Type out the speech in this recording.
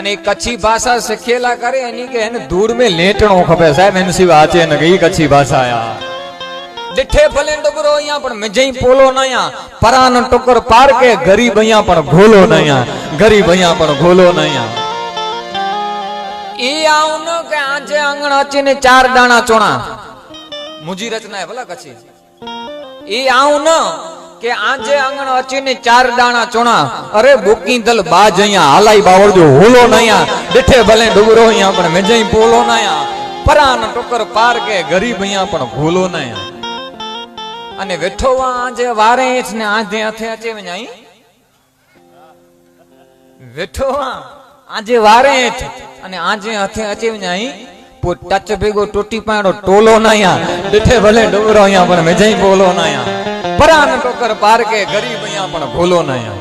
અને કચ્છી ભાષा सिखेला करे यानी के है दूर में लेटणो खपे साहब इन सिवा आचे न गई कच्છી भाषा यार डिठे भले डबरो અહીંયા પણ મેજઈ પોલો નયા પરાન ટોકર પાર કે ગરીબ અહીંયા પણ ઘોલો નયા ગરીબ અહીંયા પણ ઘોલો નયા ઈ આઉન કે આજે આંગણ અચીને ચાર દાણા ચોણા મુજી રચના હે ભલા કચ્છી ઈ આઉન કે આજે આંગણ અચીને ચાર દાણા ચોણા અરે બોકી દલ બાજ અહીંયા હાલાઈ બાવળજો હોલો નયા डिठे ભલે ડબરો અહીંયા પણ મેજઈ પોલો નયા પરાન ટોકર પાર કે ગરીબ અહીંયા પણ ઘોલો નયા અને વેઠો આજે વારે ને આજે હાથે અચે વኛઈ વેઠો આજે વારે અને આજે હાથે અચે વኛઈ પો ટચ ભેગો ટોટી પાડો ટોલો નયા डिठे ભલે ડબરો અહીંયા પણ મેજઈ બોલો નયા પરાન ટોકર પાર કે ગરીબ અહીંયા પણ ભોલો નયા